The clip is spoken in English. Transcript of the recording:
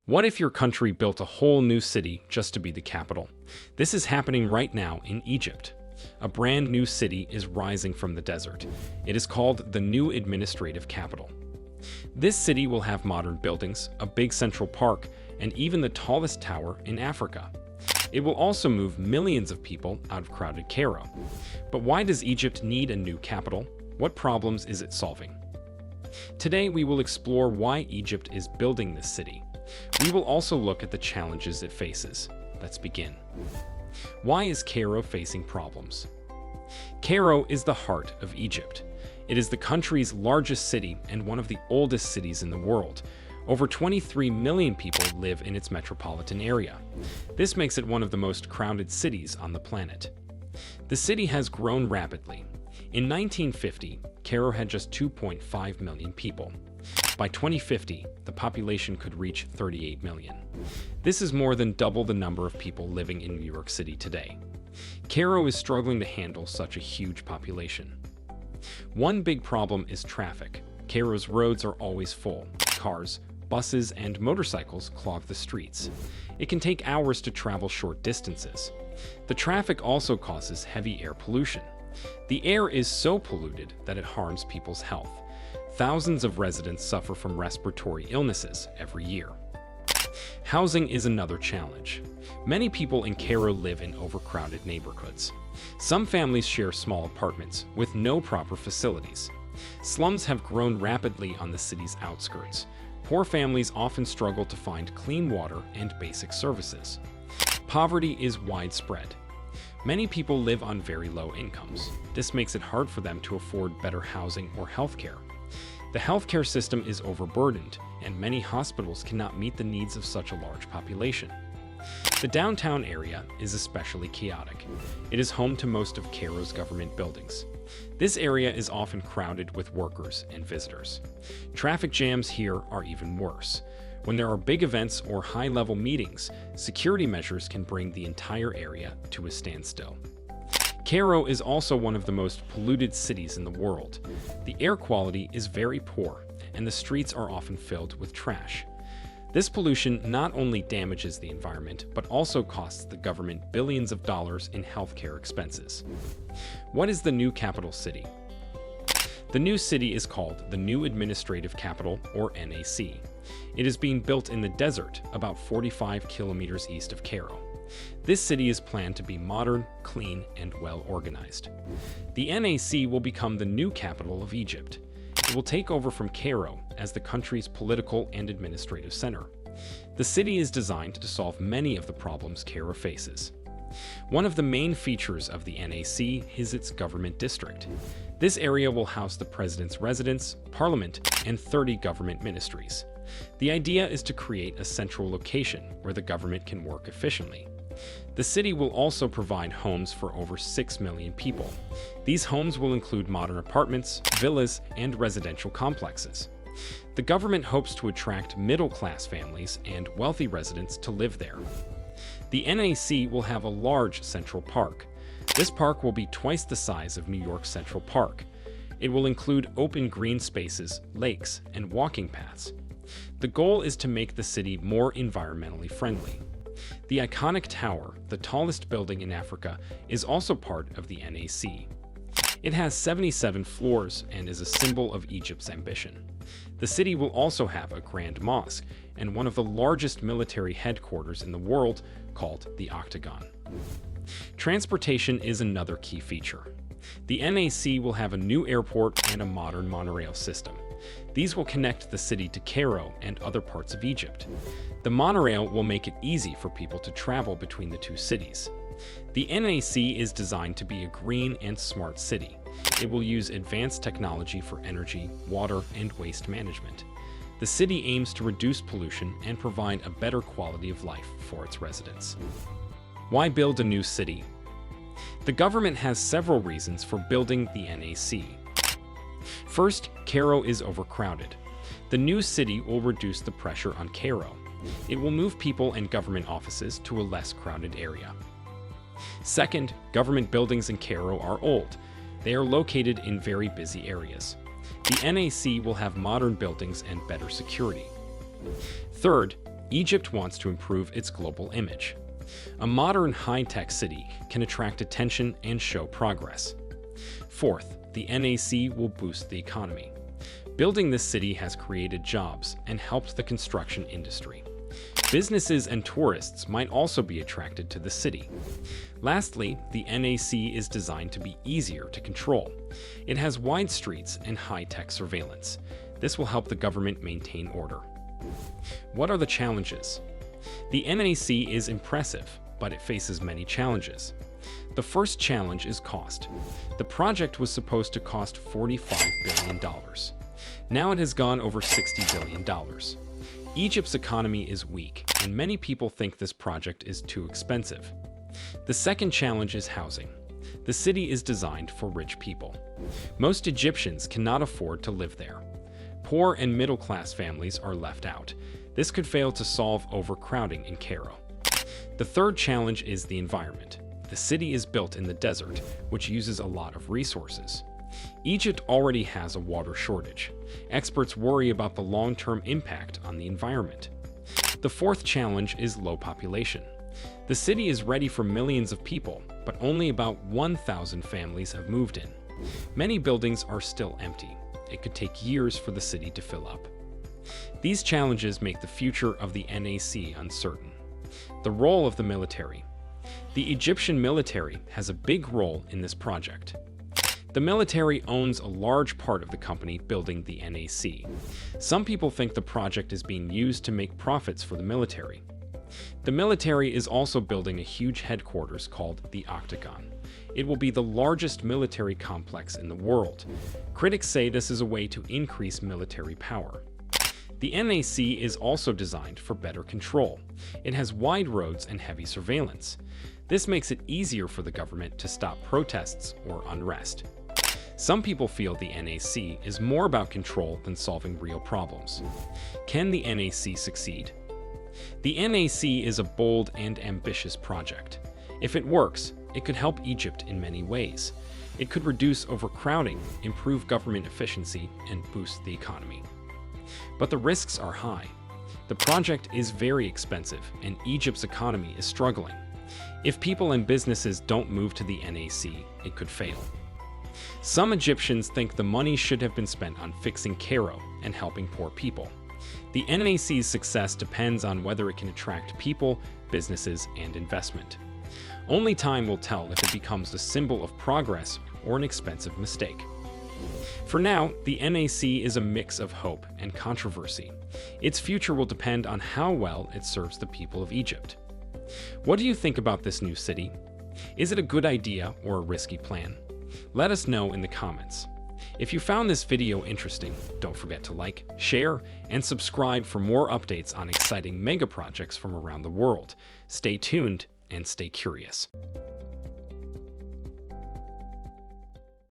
What if your country built a whole new city just to be the capital? This is happening right now in Egypt. A brand new city is rising from the desert. It is called the new administrative capital. This city will have modern buildings, a big central park, and even the tallest tower in Africa. It will also move millions of people out of crowded Cairo. But why does Egypt need a new capital? What problems is it solving? Today we will explore why Egypt is building this city. We will also look at the challenges it faces. Let's begin. Why is Cairo facing problems? Cairo is the heart of Egypt. It is the country's largest city and one of the oldest cities in the world. Over 23 million people live in its metropolitan area. This makes it one of the most crowded cities on the planet. The city has grown rapidly. In 1950, Cairo had just 2.5 million people. By 2050, the population could reach 38 million. This is more than double the number of people living in New York City today. Cairo is struggling to handle such a huge population. One big problem is traffic. Cairo's roads are always full. Cars, buses, and motorcycles clog the streets. It can take hours to travel short distances. The traffic also causes heavy air pollution. The air is so polluted that it harms people's health. Thousands of residents suffer from respiratory illnesses every year. Housing is another challenge. Many people in Cairo live in overcrowded neighborhoods. Some families share small apartments with no proper facilities. Slums have grown rapidly on the city's outskirts. Poor families often struggle to find clean water and basic services. Poverty is widespread. Many people live on very low incomes. This makes it hard for them to afford better housing or healthcare. The healthcare system is overburdened, and many hospitals cannot meet the needs of such a large population. The downtown area is especially chaotic. It is home to most of Cairo's government buildings. This area is often crowded with workers and visitors. Traffic jams here are even worse. When there are big events or high-level meetings, security measures can bring the entire area to a standstill. Cairo is also one of the most polluted cities in the world. The air quality is very poor, and the streets are often filled with trash. This pollution not only damages the environment, but also costs the government billions of dollars in healthcare expenses. What is the new capital city? The new city is called the New Administrative Capital, or NAC. It is being built in the desert, about 45 kilometers east of Cairo. This city is planned to be modern, clean, and well organized. The NAC will become the new capital of Egypt. It will take over from Cairo as the country's political and administrative center. The city is designed to solve many of the problems Cairo faces. One of the main features of the NAC is its government district. This area will house the president's residence, parliament, and 30 government ministries. The idea is to create a central location where the government can work efficiently. The city will also provide homes for over 6 million people. These homes will include modern apartments, villas, and residential complexes. The government hopes to attract middle-class families and wealthy residents to live there. The NAC will have a large central park. This park will be twice the size of New York's Central Park. It will include open green spaces, lakes, and walking paths. The goal is to make the city more environmentally friendly. The iconic tower, the tallest building in Africa, is also part of the NAC. It has 77 floors and is a symbol of Egypt's ambition. The city will also have a grand mosque and one of the largest military headquarters in the world, called the Octagon. Transportation is another key feature. The NAC will have a new airport and a modern monorail system. These will connect the city to Cairo and other parts of Egypt. The monorail will make it easy for people to travel between the two cities. The NAC is designed to be a green and smart city. It will use advanced technology for energy, water, and waste management. The city aims to reduce pollution and provide a better quality of life for its residents. Why build a new city? The government has several reasons for building the NAC. First, Cairo is overcrowded. The new city will reduce the pressure on Cairo. It will move people and government offices to a less crowded area. Second, government buildings in Cairo are old. They are located in very busy areas. The NAC will have modern buildings and better security. Third, Egypt wants to improve its global image. A modern high-tech city can attract attention and show progress. Fourth, the NAC will boost the economy. Building this city has created jobs and helped the construction industry. Businesses and tourists might also be attracted to the city. Lastly, the NAC is designed to be easier to control. It has wide streets and high-tech surveillance. This will help the government maintain order. What are the challenges? The NAC is impressive, but it faces many challenges. The first challenge is cost. The project was supposed to cost $45 billion. Now it has gone over $60 billion. Egypt's economy is weak, and many people think this project is too expensive. The second challenge is housing. The city is designed for rich people. Most Egyptians cannot afford to live there. Poor and middle-class families are left out. This could fail to solve overcrowding in Cairo. The third challenge is the environment. The city is built in the desert, which uses a lot of resources. Egypt already has a water shortage. Experts worry about the long-term impact on the environment. The fourth challenge is low population. The city is ready for millions of people, but only about 1,000 families have moved in. Many buildings are still empty. It could take years for the city to fill up. These challenges make the future of the NAC uncertain. The role of the military. The Egyptian military has a big role in this project. The military owns a large part of the company building the NAC. Some people think the project is being used to make profits for the military. The military is also building a huge headquarters called the Octagon. It will be the largest military complex in the world. Critics say this is a way to increase military power. The NAC is also designed for better control. It has wide roads and heavy surveillance. This makes it easier for the government to stop protests or unrest. Some people feel the NAC is more about control than solving real problems. Can the NAC succeed? The NAC is a bold and ambitious project. If it works, it could help Egypt in many ways. It could reduce overcrowding, improve government efficiency, and boost the economy. But the risks are high. The project is very expensive, and Egypt's economy is struggling. If people and businesses don't move to the NAC, it could fail. Some Egyptians think the money should have been spent on fixing Cairo and helping poor people. The NAC's success depends on whether it can attract people, businesses, and investment. Only time will tell if it becomes a symbol of progress or an expensive mistake. For now, the NAC is a mix of hope and controversy. Its future will depend on how well it serves the people of Egypt. What do you think about this new city? Is it a good idea or a risky plan? Let us know in the comments. If you found this video interesting, don't forget to like, share, and subscribe for more updates on exciting mega projects from around the world. Stay tuned and stay curious.